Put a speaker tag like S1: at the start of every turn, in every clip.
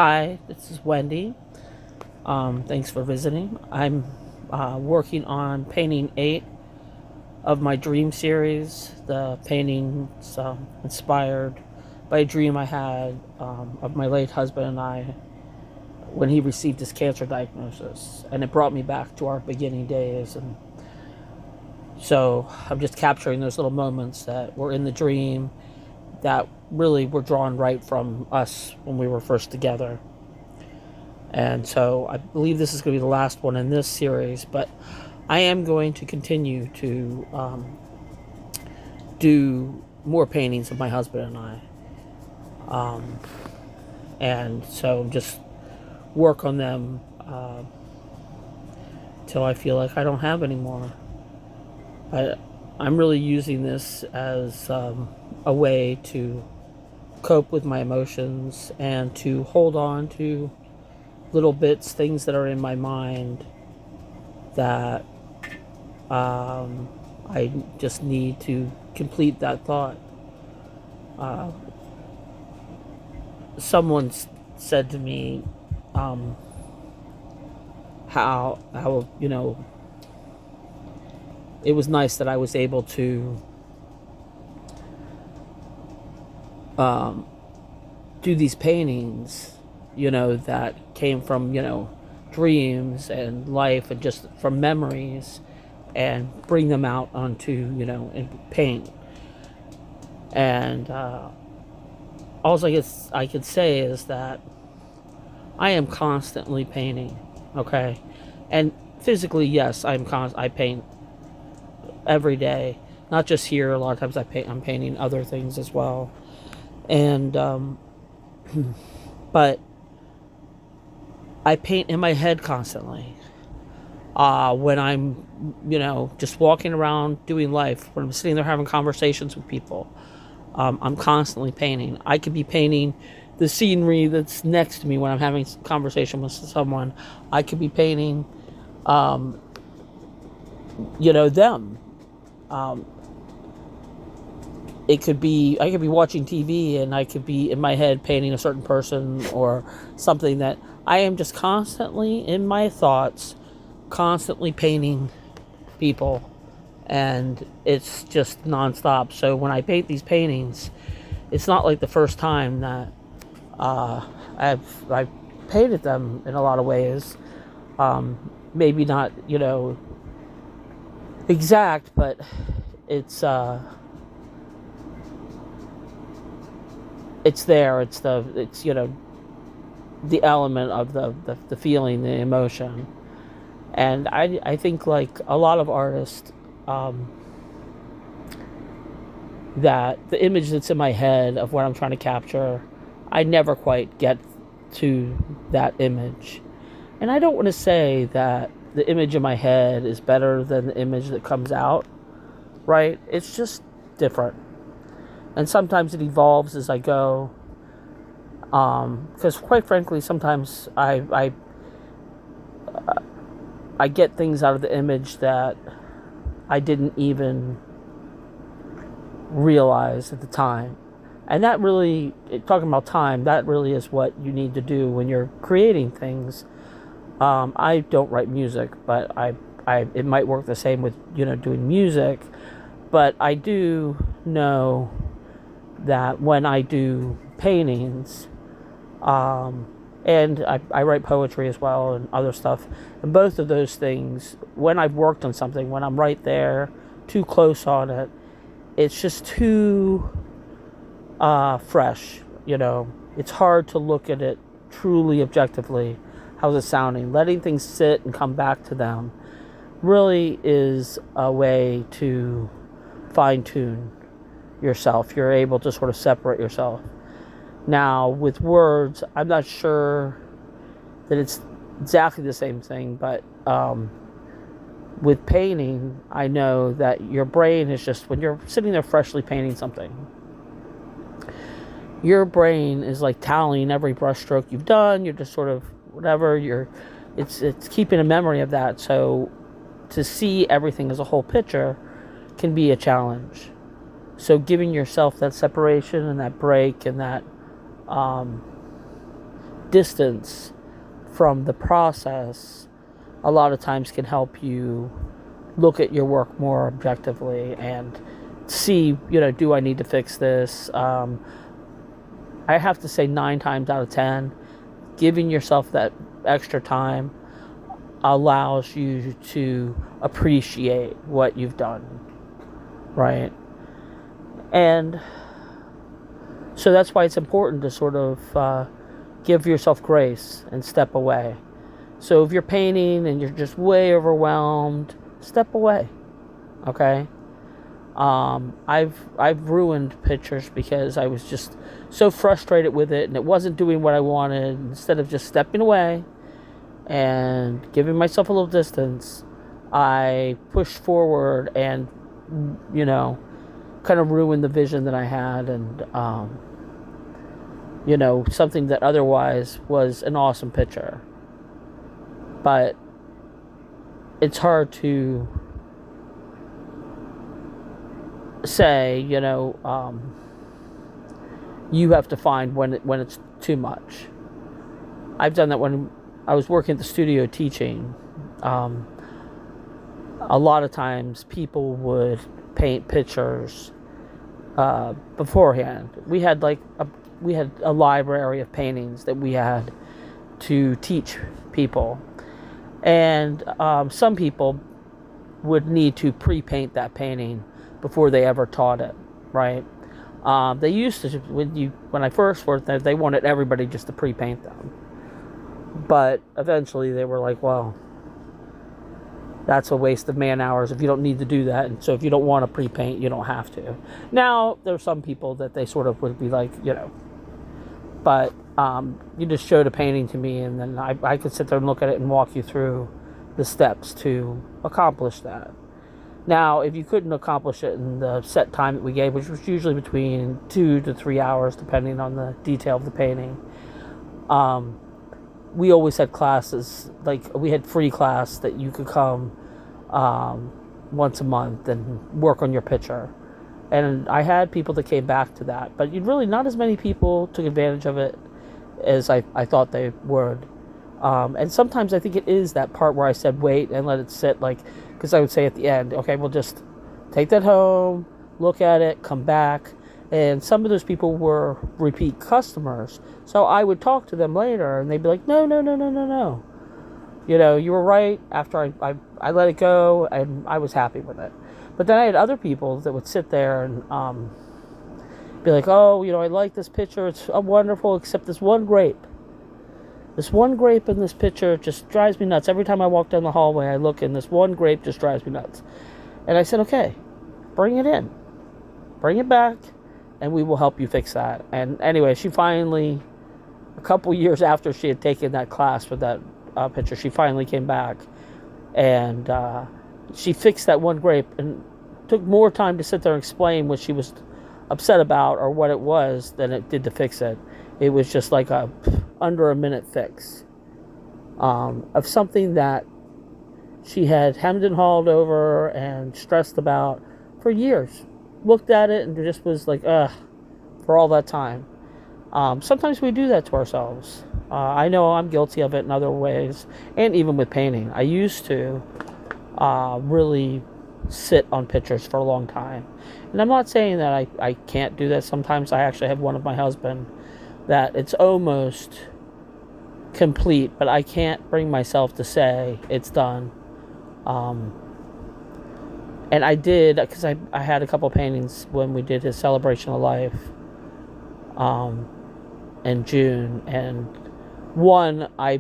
S1: Hi, this is Wendy. Thanks for visiting. I'm working on painting 8 of my dream series. The paintings inspired by a dream I had of my late husband and I when he received his cancer diagnosis. And it brought me back to our beginning days. And so I'm just capturing those little moments that were in the dream that really were drawn right from us when we were first together. And so I believe this is going to be the last one in this series, but I am going to continue to do more paintings of my husband and I. And so just work on them till I feel like I don't have any more. But I'm really using this as a way to cope with my emotions and to hold on to little bits, things that are in my mind that I just need to complete that thought. Someone said to me how it was nice that I was able to do these paintings, that came from, dreams and life and just from memories and bring them out onto, and paint. And all I could say is that I am constantly painting, okay? And physically, yes, I paint every day. Not just here, a lot of times I'm painting other things as well. And but I paint in my head constantly. When I'm, just walking around doing life, when I'm sitting there having conversations with people, I'm constantly painting. I could be painting the scenery that's next to me when I'm having a conversation with someone. I could be painting, them. I could be watching TV and I could be in my head painting a certain person or something that I am just constantly in my thoughts, constantly painting people, and it's just nonstop. So when I paint these paintings, it's not like the first time that I've painted them in a lot of ways. Maybe not, exact, but it's there. It's the element of the feeling, the emotion. And I think, like a lot of artists, that the image that's in my head of what I'm trying to capture, I never quite get to that image. And I don't want to say that the image in my head is better than the image that comes out, right? It's just different. And sometimes it evolves as I go. Because quite frankly, sometimes I get things out of the image that I didn't even realize at the time. And that really, talking about time, that really is what you need to do when you're creating things. I don't write music, but it might work the same with, doing music. But I do know that when I do paintings, and I write poetry as well and other stuff, and both of those things, when I've worked on something, when I'm right there, too close on it, it's just too fresh, It's hard to look at it truly objectively. How's it sounding? Letting things sit and come back to them really is a way to fine-tune yourself. You're able to sort of separate yourself. Now, with words, I'm not sure that it's exactly the same thing, but with painting, I know that your brain is just, when you're sitting there freshly painting something, your brain is like tallying every brushstroke you've done. You're just sort of whatever. It's keeping a memory of that. So to see everything as a whole picture can be a challenge. So giving yourself that separation and that break and that distance from the process a lot of times can help you look at your work more objectively and see, do I need to fix this? I have to say 9 times out of 10, giving yourself that extra time allows you to appreciate what you've done, right? And so that's why it's important to sort of give yourself grace and step away. So if you're painting and you're just way overwhelmed, step away, okay? I've ruined pictures because I was just so frustrated with it and it wasn't doing what I wanted. Instead of just stepping away and giving myself a little distance, I pushed forward and, kind of ruined the vision that I had, and, something that otherwise was an awesome picture. But it's hard to say, you have to find when it's too much. I've done that when I was working at the studio teaching. A lot of times people would paint pictures beforehand. We had a library of paintings that we had to teach people, and some people would need to pre-paint that painting before they ever taught it, right? They used to, when I first worked there, they wanted everybody just to pre-paint them. But eventually they were like, well, that's a waste of man hours if you don't need to do that. And so if you don't want to pre-paint, you don't have to. Now, there's some people that they sort of would be like, but you just showed a painting to me, and then I could sit there and look at it and walk you through the steps to accomplish that. Now, if you couldn't accomplish it in the set time that we gave, which was usually between 2 to 3 hours, depending on the detail of the painting, we always had classes, like we had free class that you could come once a month and work on your picture. And I had people that came back to that, but really not as many people took advantage of it as I thought they would. And sometimes I think it is that part where I said wait and let it sit, because I would say at the end, okay, we'll just take that home, look at it, come back. And some of those people were repeat customers. So I would talk to them later and they'd be like, no. You were right. After I let it go, and I was happy with it. But then I had other people that would sit there and be like, oh, I like this picture. It's wonderful, except this one grape. This one grape in this picture just drives me nuts. Every time I walk down the hallway, I look, and this one grape just drives me nuts. And I said, okay, bring it in. Bring it back, and we will help you fix that. And anyway, she finally, a couple years after she had taken that class with that picture, she finally came back. And she fixed that one grape, and took more time to sit there and explain what she was upset about or what it was than it did to fix it. It was just like under a minute fix of something that she had hemmed and hawed over and stressed about for years. Looked at it and just was like, ugh, for all that time. Sometimes we do that to ourselves. I know I'm guilty of it in other ways, and even with painting. I used to really sit on pictures for a long time. And I'm not saying that I can't do that. Sometimes I actually have one of my husband that it's almost complete, but I can't bring myself to say it's done. And I did, because I had a couple paintings when we did his celebration of life in June, and one I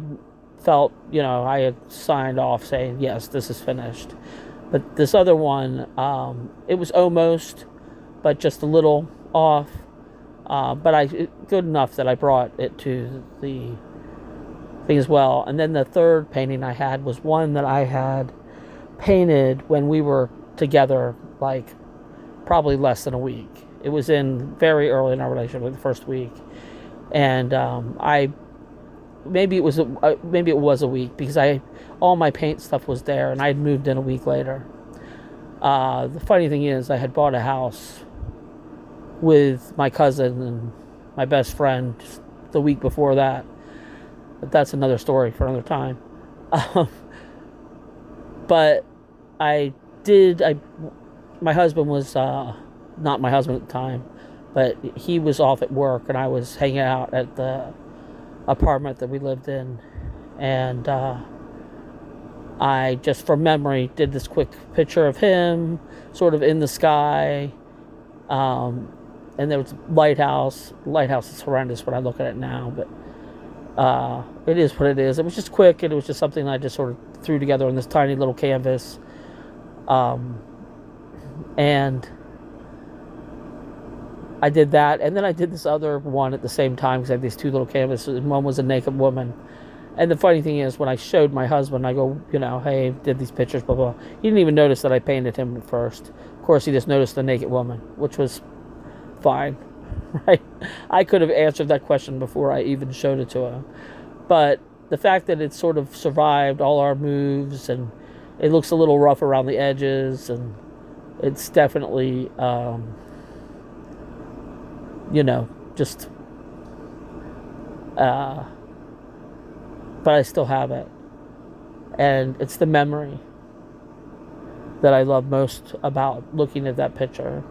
S1: felt, I had signed off saying, yes, this is finished. But this other one, it was almost, but just a little off. But good enough that I brought it to the thing as well. And then the third painting I had was one that I had painted when we were together, probably less than a week. It was very early in our relationship, the first week. And maybe it was a week, because all my paint stuff was there, and I had moved in a week later. The funny thing is, I had bought a house with my cousin and my best friend the week before that. But that's another story for another time. Um, but I did. My husband was not my husband at the time, but he was off at work, and I was hanging out at the apartment that we lived in, and I just from memory did this quick picture of him, sort of in the sky, and there was a lighthouse. Lighthouse is horrendous when I look at it now, but it is what it is. It was just quick, and it was just something I just sort of threw together on this tiny little canvas. And I did that, and then I did this other one at the same time because I had these two little canvases, and one was a naked woman. And the funny thing is, when I showed my husband, I go, hey, did these pictures, blah, blah. He didn't even notice that I painted him at first. Of course, he just noticed the naked woman, which was fine, right? I could have answered that question before I even showed it to him. But the fact that it sort of survived all our moves, and it looks a little rough around the edges, and it's definitely, just, but I still have it. And it's the memory that I love most about looking at that picture.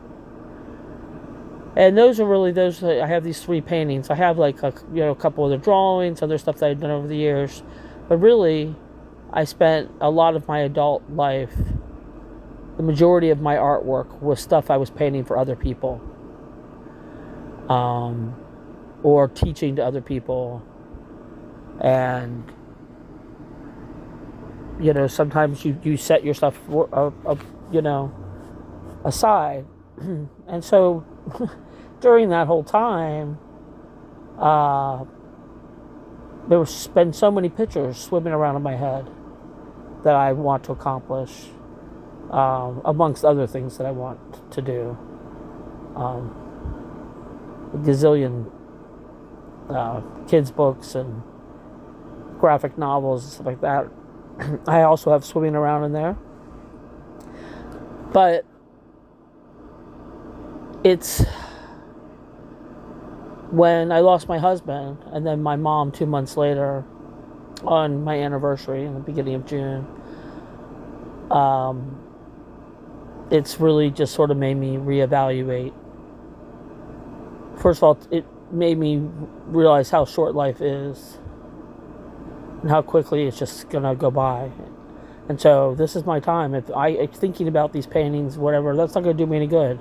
S1: And those are really those. I have these 3 paintings. I have like a couple other drawings, other stuff that I've done over the years. But really, I spent a lot of my adult life, the majority of my artwork was stuff I was painting for other people. Or teaching to other people. And, sometimes you set your stuff, aside. And so during that whole time, there's been so many pictures swimming around in my head that I want to accomplish, amongst other things that I want to do. A gazillion kids' books and graphic novels and stuff like that. I also have swimming around in there. But it's when I lost my husband and then my mom 2 months later on my anniversary in the beginning of June, it's really just sort of made me reevaluate. First of all, it made me realize how short life is and how quickly it's just gonna go by. And so this is my time. If I'm thinking about these paintings, whatever, that's not gonna do me any good.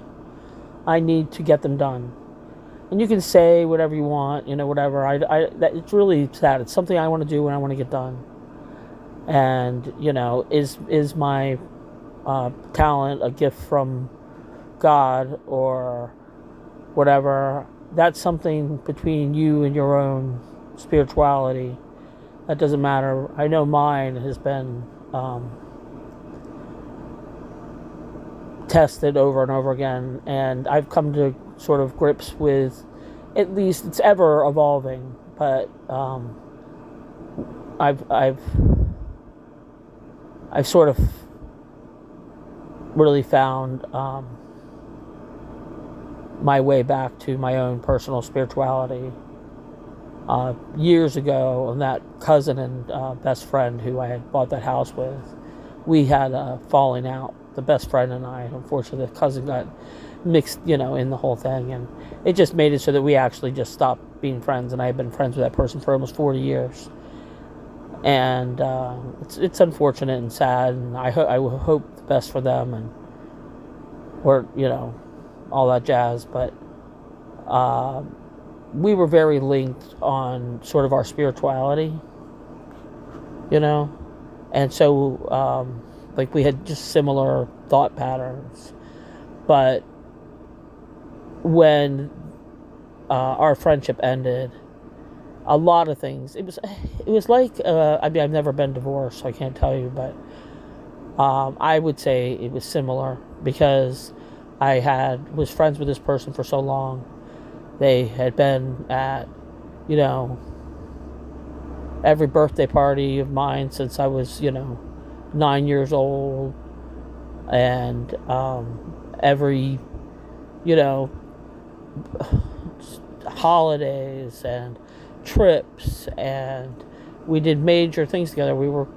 S1: I need to get them done. And you can say whatever you want, whatever. It's really sad. It's something I want to do and I want to get done. And is my talent a gift from God or whatever? That's something between you and your own spirituality. That doesn't matter. I know mine has been tested over and over again, and I've come to sort of grips with, at least it's ever evolving, but I've sort of really found my way back to my own personal spirituality. Years ago, and that cousin and best friend who I had bought that house with, we had a falling out, the best friend and I. Unfortunately, the cousin got mixed, in the whole thing, and it just made it so that we actually just stopped being friends, and I had been friends with that person for almost 40 years. And it's unfortunate and sad, and I hope the best for them, and all that jazz, but we were very linked on sort of our spirituality, and so we had just similar thought patterns. But when our friendship ended, a lot of things, it was like, I've never been divorced, so I can't tell you, but I would say it was similar, because I was friends with this person for so long. They had been at, every birthday party of mine since I was, 9 years old, and every, holidays and trips and we did major things together. We were,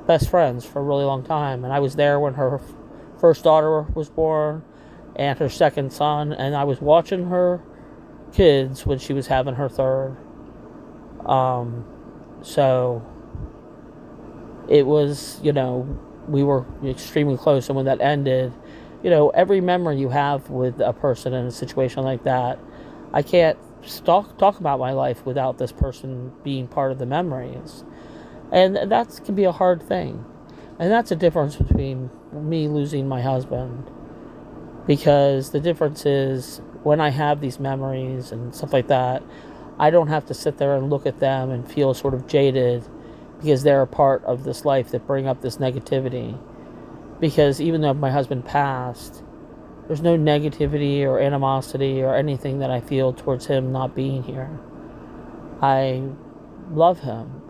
S1: best friends for a really long time. And I was there when her first daughter was born and her second son. And I was watching her kids when she was having her third. So it was, we were extremely close. And when that ended, every memory you have with a person in a situation like that, I can't talk about my life without this person being part of the memories. And that can be a hard thing. And that's a difference between me losing my husband. Because the difference is when I have these memories and stuff like that, I don't have to sit there and look at them and feel sort of jaded because they're a part of this life that bring up this negativity. Because even though my husband passed, there's no negativity or animosity or anything that I feel towards him not being here. I love him.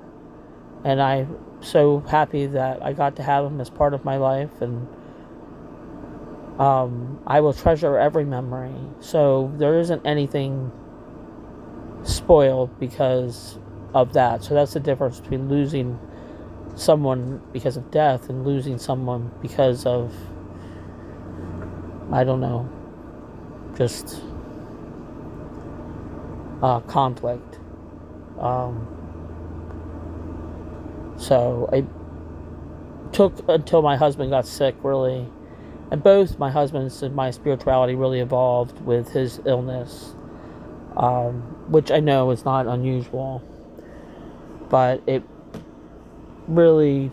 S1: And I'm so happy that I got to have him as part of my life. And I will treasure every memory. So there isn't anything spoiled because of that. So that's the difference between losing someone because of death and losing someone because of, I don't know, just conflict. So I took until my husband got sick, really. And both my husband's and my spirituality really evolved with his illness, which I know is not unusual. But it really,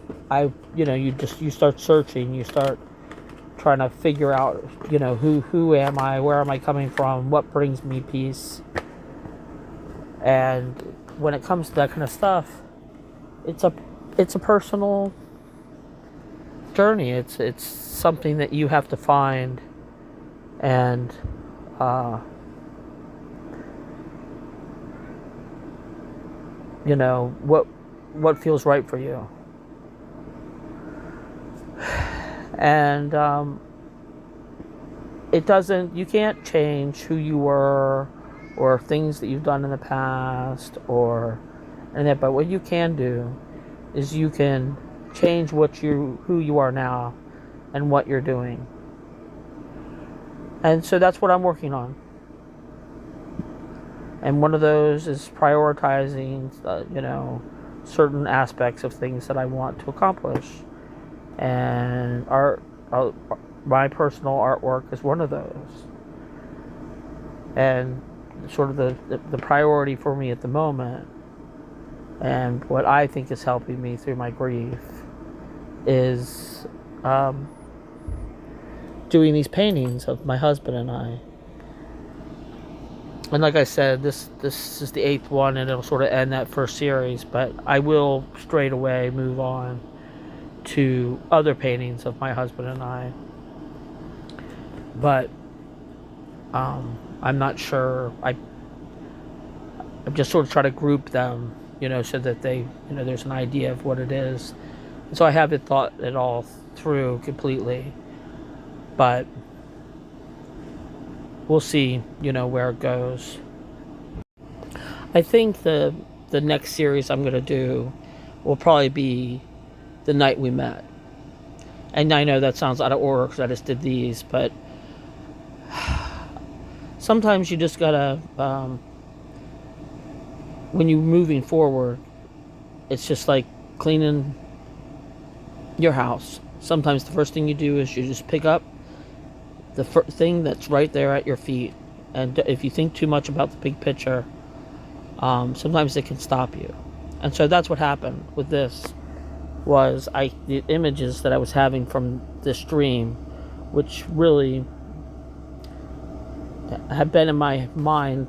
S1: you start searching, you start trying to figure out, who am I, where am I coming from, what brings me peace. And when it comes to that kind of stuff, it's a personal journey. It's something that you have to find, and what feels right for you. And you can't change who you were or things that you've done in the past but what you can do is you can change who you are now and what you're doing. And so that's what I'm working on. And one of those is prioritizing, certain aspects of things that I want to accomplish. And my personal artwork is one of those. And sort of the priority for me at the moment, and what I think is helping me through my grief, is doing these paintings of my husband and I. And like I said, this is the 8th one, and it'll sort of end that first series, but I will straight away move on to other paintings of my husband and I. But I'm not sure. I'm just sort of trying to group them, so that they, there's an idea of what it is. And so I haven't thought it all through completely, but we'll see, where it goes. I think the next series I'm going to do will probably be The Night We Met. And I know that sounds out of order because I just did these, but sometimes you just gotta, when you're moving forward, it's just like cleaning your house. Sometimes the first thing you do is you just pick up the thing that's right there at your feet. And if you think too much about the big picture, sometimes it can stop you. And so that's what happened with this. Was the images that I was having from this dream, which really had been in my mind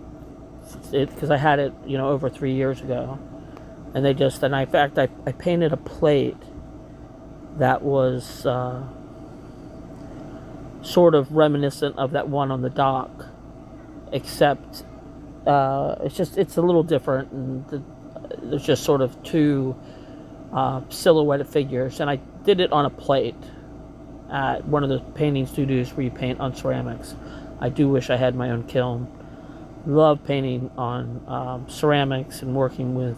S1: because I had it, over 3 years ago, and in fact I painted a plate that was sort of reminiscent of that one on the dock, except it's a little different, and there's just sort of two silhouetted figures, and I did it on a plate at one of the painting studios where you paint on ceramics. I do wish I had my own kiln. Love painting on ceramics and working with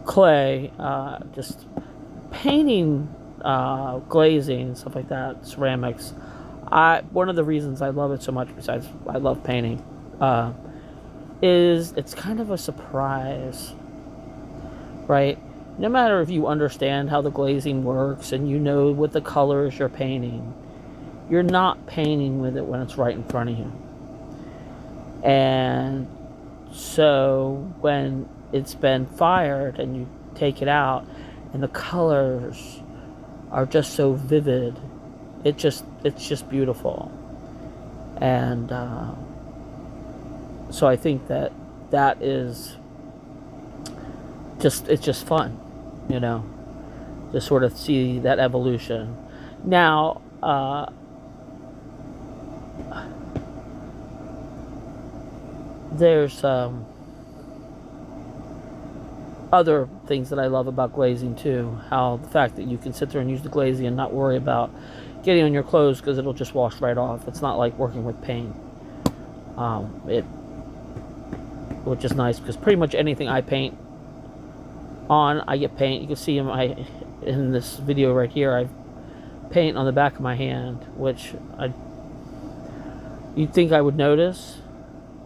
S1: clay, just painting, glazing and stuff like that, ceramics. One of the reasons I love it so much, besides I love painting, is it's kind of a surprise, right? No matter if you understand how the glazing works and you know what the colors you're painting, you're not painting with it when it's right in front of you. And so when it's been fired and you take it out and the colors are just so vivid, it's just beautiful. And so I think that is it's just fun, to sort of see that evolution. Now, there's other things that I love about glazing too. How the fact that you can sit there and use the glazing and not worry about getting on your clothes because it'll just wash right off. It's not like working with paint. Which is nice because pretty much anything I paint on, I get paint. You can see in this video right here, I paint on the back of my hand, which you'd think I would notice,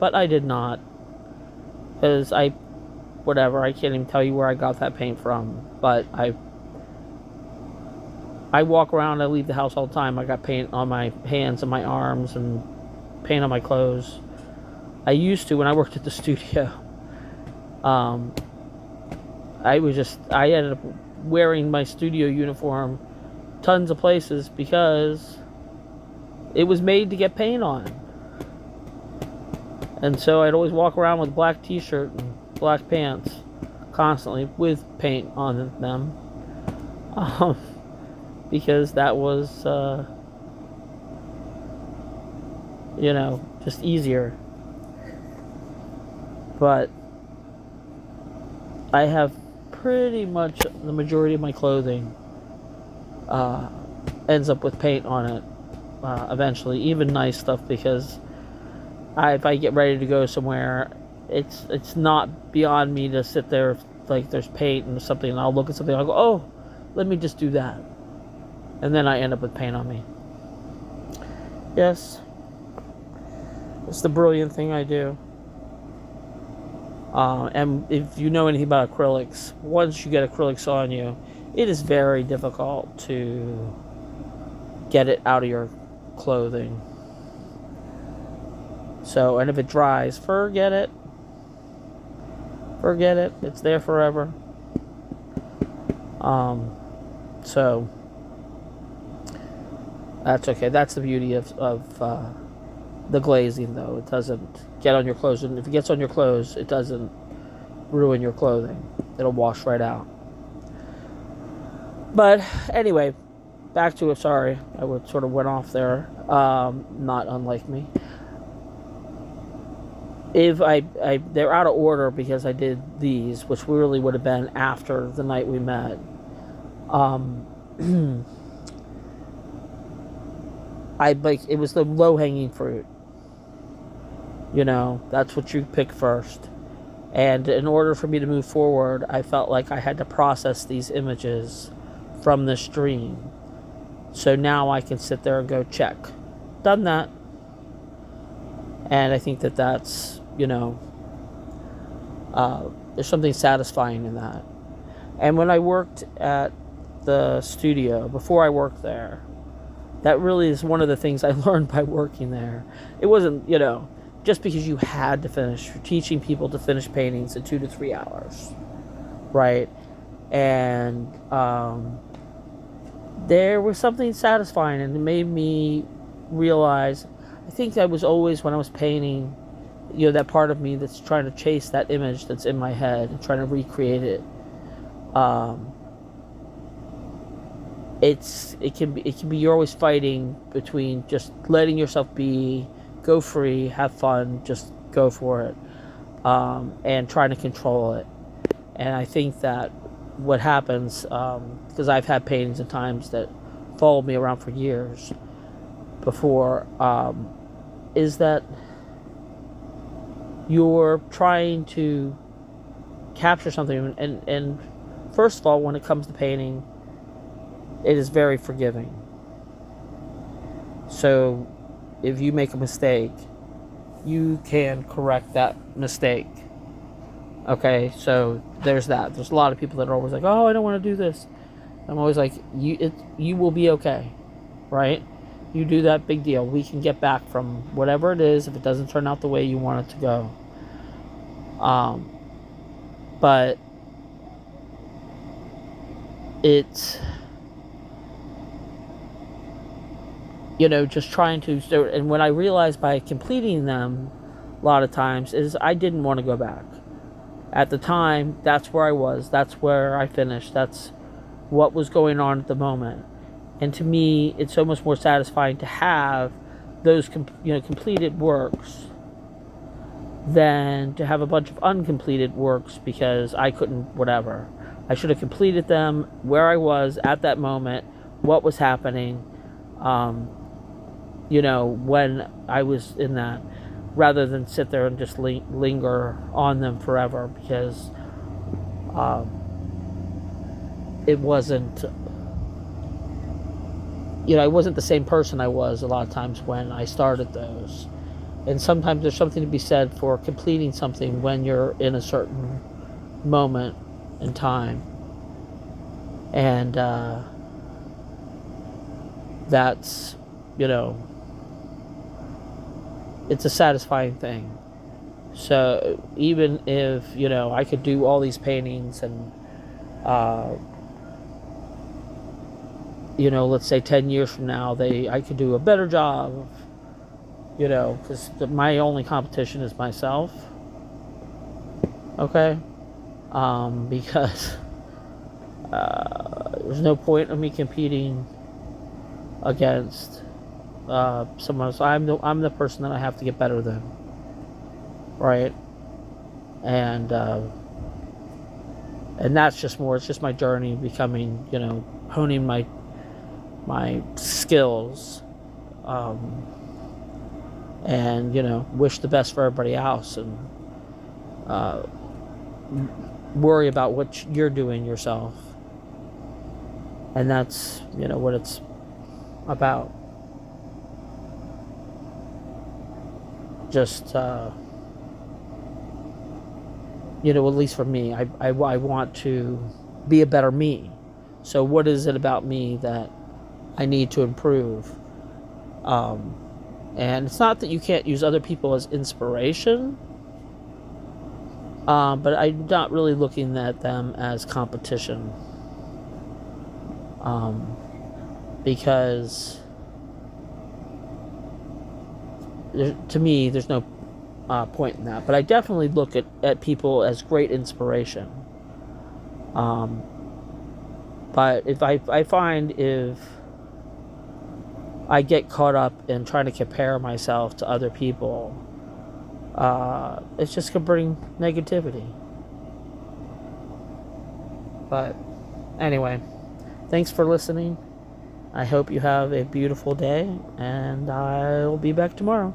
S1: but I did not, because I can't even tell you where I got that paint from, but I walk around, I leave the house all the time, I got paint on my hands and my arms and paint on my clothes. I used to when I worked at the studio. I ended up wearing my studio uniform tons of places because it was made to get paint on. And so I'd always walk around with a black t-shirt and black pants constantly with paint on them. Because that was, just easier. But I have pretty much the majority of my clothing ends up with paint on it eventually, even nice stuff, because if I get ready to go somewhere, it's not beyond me to sit there like there's paint and something, and I'll look at something and I'll go, oh, let me just do that, and then I end up with paint on me. Yes, it's the brilliant thing I do. And if you know anything about acrylics, once you get acrylics on you, it is very difficult to get it out of your clothing. So, and if it dries, forget it. It's there forever. So that's okay. That's the beauty of the glazing, though. It doesn't get on your clothes, and if it gets on your clothes, it doesn't ruin your clothing. It'll wash right out. But anyway, back to it. Sorry, I sort of went off there. Not unlike me. If they're out of order because I did these, which really would have been after the night we met. It was the low-hanging fruit. That's what you pick first. And in order for me to move forward, I felt like I had to process these images from the stream. So now I can sit there and go, check. Done that. And I think that's, there's something satisfying in that. And when I worked at the studio, before I worked there, that really is one of the things I learned by working there. It wasn't, just because you had to finish, you're teaching people to finish paintings in 2 to 3 hours, right? And there was something satisfying, and it made me realize, I think that was always when I was painting, that part of me that's trying to chase that image that's in my head and trying to recreate it. It can be you're always fighting between just letting yourself be, go free, have fun, just go for it, and trying to control it. And I think that what happens, because I've had paintings at times that followed me around for years before, is that you're trying to capture something. And first of all, when it comes to painting, it is very forgiving. So if you make a mistake, you can correct that mistake. Okay, so there's that. There's a lot of people that are always like, oh, I don't want to do this. I'm always like, you will be okay, right? You do that, big deal. We can get back from whatever it is if it doesn't turn out the way you want it to go. But it's, just trying to, and what I realized by completing them a lot of times is I didn't want to go back. At the time, that's where I was. That's where I finished. That's what was going on at the moment. And to me, it's so much more satisfying to have those completed works than to have a bunch of uncompleted works because I couldn't, whatever. I should have completed them where I was at that moment, what was happening, when I was in that, rather than sit there and just linger on them forever because it wasn't, I wasn't the same person I was a lot of times when I started those. And sometimes there's something to be said for completing something when you're in a certain moment in time. And that's, it's a satisfying thing. So even if, I could do all these paintings and, let's say 10 years from now, I could do a better job, because my only competition is myself. Okay? Because there's no point of me competing against someone else. I'm the person that I have to get better than, right? And that's just more. It's just my journey becoming, honing my skills, and wish the best for everybody else, and worry about what you're doing yourself. And that's what it's about. Just at least for me, I want to be a better me. So what is it about me that I need to improve? And it's not that you can't use other people as inspiration, but I'm not really looking at them as competition, because to me there's no point in that. But I definitely look at people as great inspiration. But if I find if I get caught up in trying to compare myself to other people, it's just going to bring negativity. But anyway, thanks for listening. I hope you have a beautiful day, and I'll be back tomorrow.